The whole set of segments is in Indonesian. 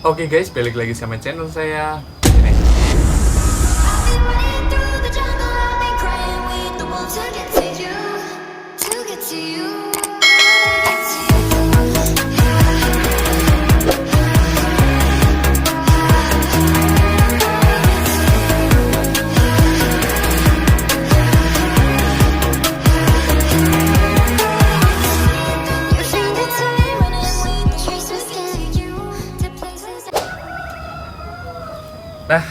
Oke guys, balik lagi sama channel saya. Nah,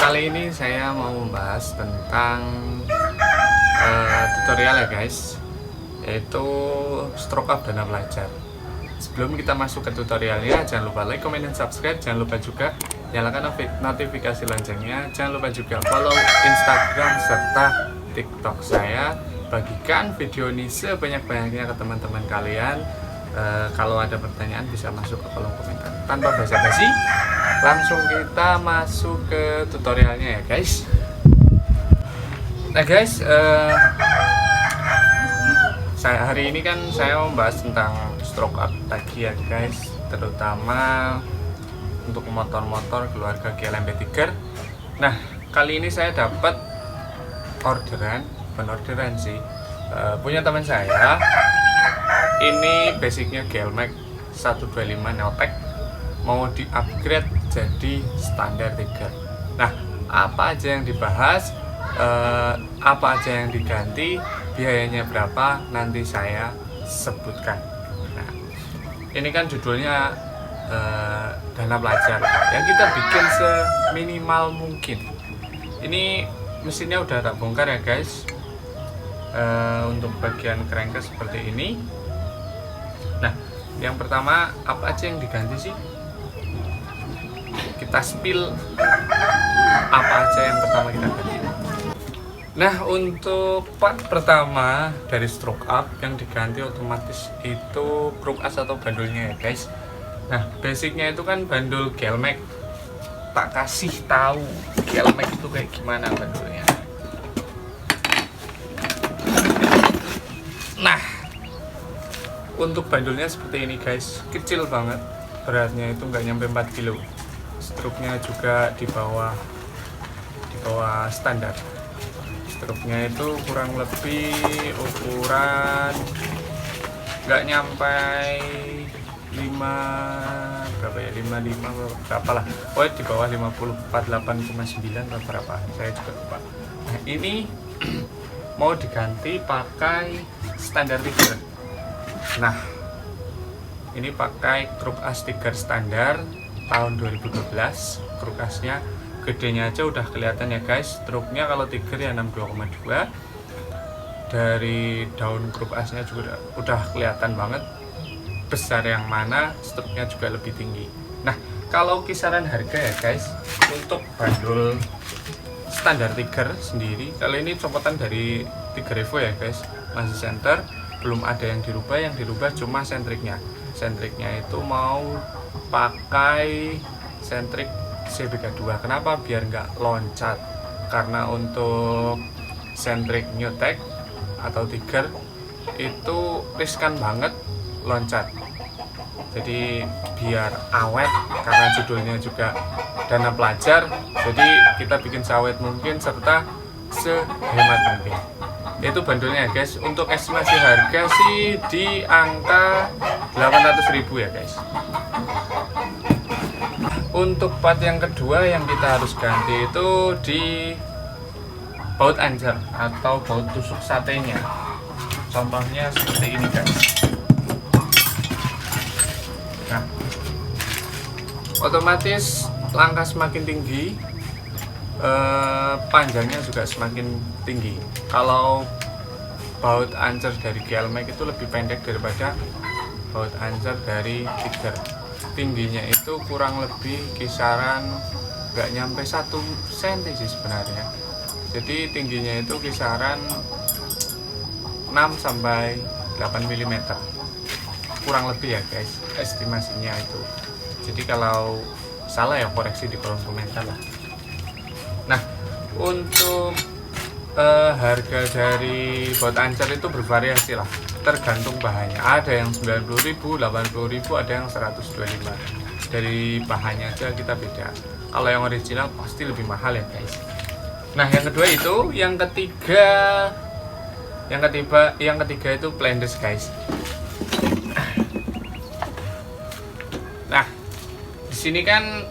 kali ini saya mau membahas tentang tutorial ya guys, yaitu stroke up dana pelajar. Sebelum kita masuk ke tutorialnya, jangan lupa like, comment, dan subscribe. Jangan lupa juga nyalakan notifikasi loncengnya. Jangan lupa juga follow Instagram serta TikTok saya. Bagikan video ini sebanyak-banyaknya ke teman-teman kalian. Kalau ada pertanyaan bisa masuk ke kolom komentar. Tanpa basa-basi, langsung kita masuk ke tutorialnya ya guys. Nah guys, hari ini kan saya membahas tentang stroke up lagi ya guys, terutama untuk motor-motor keluarga GLMP Tiger. Nah, kali ini saya dapat orderan sih, punya teman saya. Ini basicnya GLMAX 125 Neotech, mau di upgrade jadi standar Tiger. Nah, apa aja yang dibahas, apa aja yang diganti, biayanya berapa, nanti saya sebutkan. Nah, ini kan judulnya dana pelajar yang kita bikin seminimal mungkin. Ini mesinnya udah tak bongkar ya guys. Untuk bagian crankcase seperti ini. Nah, yang pertama apa aja yang diganti sih? Kita spill apa aja yang pertama kita ganti. Nah, untuk part pertama dari stroke up yang diganti otomatis itu kruk as atau bandulnya ya guys. Nah, basicnya itu kan bandul GLMAX. Tak kasih tahu GLMAX itu kayak gimana bandulnya. Nah, untuk bandulnya seperti ini guys, kecil banget, beratnya itu nggak nyampe 4 kilo. Struknya juga di bawah standar. Struknya itu kurang lebih ukuran nggak nyampe 55 berapa lah, di bawah 50, 48,9 atau berapa, saya juga lupa. Nah, ini mau diganti pakai standar Tiger. Nah, ini pakai kruk as Tiger standar tahun 2012. Kruk asnya gedenya aja udah kelihatan ya guys. Struknya kalau Tiger ya 62,2. Dari daun kruk asnya juga udah kelihatan banget besar yang mana, struknya juga lebih tinggi. Nah, kalau kisaran harga ya guys, untuk bandul standar Tiger sendiri, kali ini copotan dari Tiger Evo ya guys, masih center, belum ada yang dirubah cuma sentriknya itu mau pakai sentrik CBK2. Kenapa? Biar nggak loncat, karena untuk sentrik Neotech atau Tiger itu riskan banget loncat. Jadi biar awet, karena judulnya juga dana pelajar, jadi kita bikin seawet mungkin serta sehemat mungkin. Itu bandulnya guys. Untuk estimasi harga sih di angka 800.000 ya guys. Untuk part yang kedua yang kita harus ganti itu di baut anjar atau baut tusuk satenya. Contohnya seperti ini guys. Nah, otomatis langkah semakin tinggi, panjangnya juga semakin tinggi. Kalau baut ancer dari GLMAX itu lebih pendek daripada baut ancer dari Tiger. Tingginya itu kurang lebih kisaran nggak nyampe 1 cm sih sebenarnya. Jadi tingginya itu kisaran 6 sampai 8 mm. Kurang lebih ya guys, estimasinya itu. Jadi kalau salah ya koreksi di kolom komentar lah. Nah, untuk harga dari baut ancer itu bervariasi lah, tergantung bahannya. Ada yang 90.000, 80.000, ada yang 125. dari bahannya aja kita beda. Kalau yang original pasti lebih mahal ya guys. Nah yang kedua itu, yang ketiga itu blendes guys. Nah di sini kan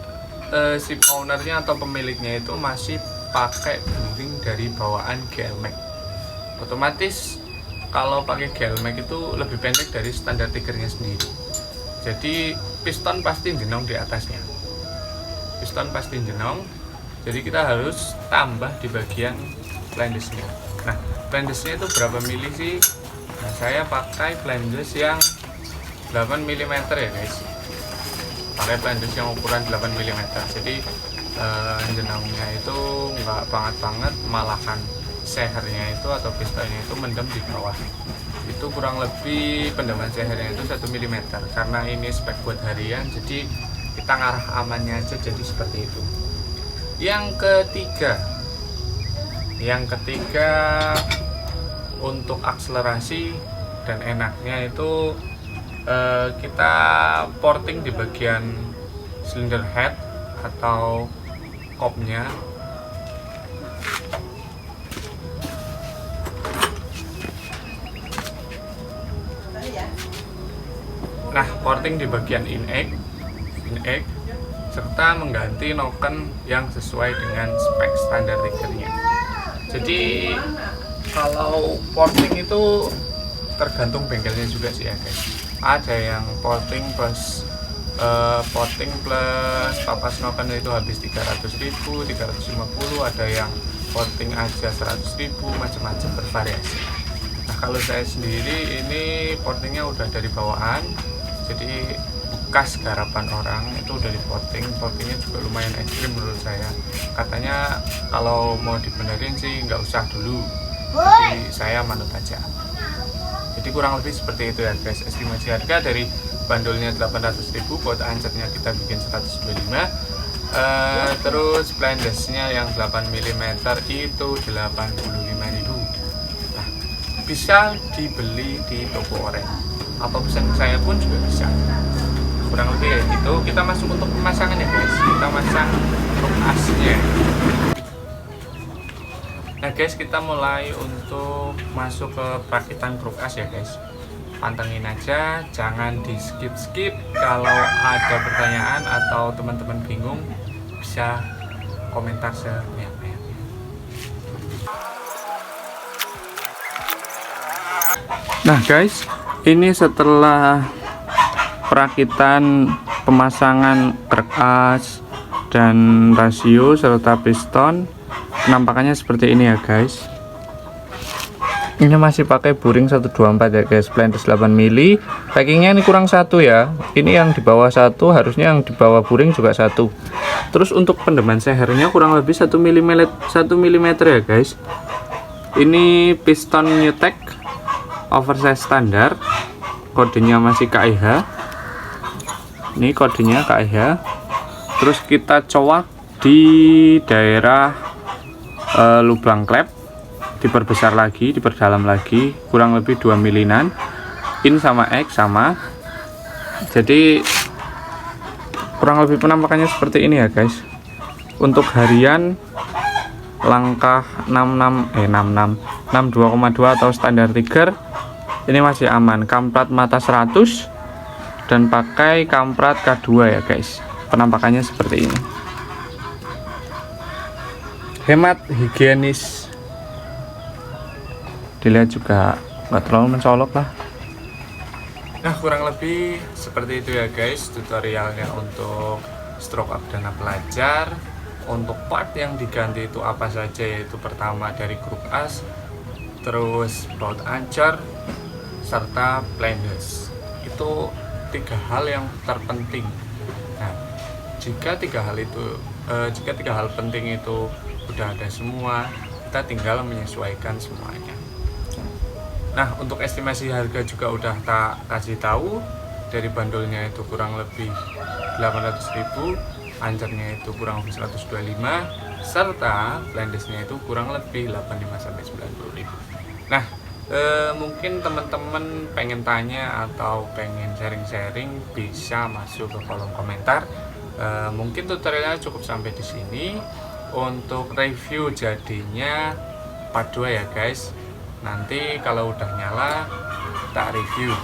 si ownernya atau pemiliknya itu masih pakai buring dari bawaan GLMAX. Otomatis kalau pakai GLMAX itu lebih pendek dari standar tigernya sendiri. Jadi piston pasti jenong di atasnya. Jadi kita harus tambah di bagian blendesnya. Nah, blendesnya itu berapa mili sih? Nah, saya pakai blendes yang 8 mm ya guys. Pakai blendes yang ukuran 8 mm. Jadi jenongnya itu nggak banget, malahan sehernya itu atau pistonnya itu mendem di bawah. Itu kurang lebih pendeman sehernya itu 1 mm. Karena ini spek buat harian, jadi kita ngarah amannya aja, jadi seperti itu. Yang ketiga untuk akselerasi dan enaknya itu kita porting di bagian cylinder head atau kopnya. Nah, porting di bagian in egg serta mengganti noken yang sesuai dengan spek standar triggernya. Jadi kalau porting itu tergantung bengkelnya juga sih ya guys. Ada yang porting plus papas noken itu habis 300.000, 350, ada yang porting aja 100.000, macam-macam, bervariasi. Nah kalau saya sendiri ini portingnya udah dari bawaan, jadi bekas garapan orang itu udah dipotting. Portingnya juga lumayan ekstrim menurut saya. Katanya kalau mau dibenerin sih nggak usah dulu, jadi saya manut aja. Jadi kurang lebih seperti itu ya guys, estimasi harga dari bandulnya 800.000, buat ancernya kita bikin 125, terus blendesnya yang 8 mm itu 85.000. Nah, bisa dibeli di toko oranye atau pesan saya pun juga bisa. Kurang lebih kayak gitu. Kita masuk untuk pemasangan ya guys, kita masang truk asnya. Nah guys, kita mulai untuk masuk ke perakitan truk as ya guys. Pantengin aja, jangan di skip. Kalau ada pertanyaan atau teman-teman bingung, bisa komentar sebanyak-banyaknya. Nah guys, ini setelah perakitan pemasangan truk as dan rasio serta piston, penampakannya seperti ini ya guys. Ini masih pakai buring 124 ya guys, blendes 8 mili. Packingnya ini kurang satu ya. Ini yang di bawah satu, harusnya yang di bawah buring juga satu. Terus untuk pendeman sehernya kurang lebih 1 mm ya guys. Ini piston Newtek oversize standar, kodenya masih KIH. Ini kodenya KIH. Terus kita coak di daerah lubang klep, diperbesar lagi, diperdalam lagi, kurang lebih 2 milinan. In sama X sama. Jadi kurang lebih penampakannya seperti ini ya guys. Untuk harian langkah 62,2 atau standar trigger ini masih aman. Kamprat mata 100 dan pakai kamprat K2 ya guys. Penampakannya seperti ini. Hemat, higienis, dilihat juga nggak terlalu mencolok lah. Nah kurang lebih seperti itu ya guys tutorialnya untuk stroke up dana pelajar. Untuk part yang diganti itu apa saja, yaitu pertama dari grup as, terus baut anchor, serta blendes. Itu 3 hal yang terpenting. Nah jika tiga hal penting itu udah ada semua, kita tinggal menyesuaikan semuanya. Nah untuk estimasi harga juga udah tak kasih tahu. Dari bandulnya itu kurang lebih 800.000, ancernya itu kurang lebih 125, serta blendesnya itu kurang lebih 85-90.000. Nah Mungkin teman-teman pengen tanya atau pengen sharing-sharing bisa masuk ke kolom komentar. Mungkin tutorialnya cukup sampai di sini. Untuk review jadinya part 2 ya guys. Nanti kalau udah nyala tak review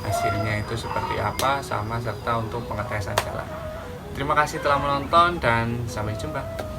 hasilnya itu seperti apa, sama serta untuk pengetesan jalan. Terima kasih telah menonton dan sampai jumpa.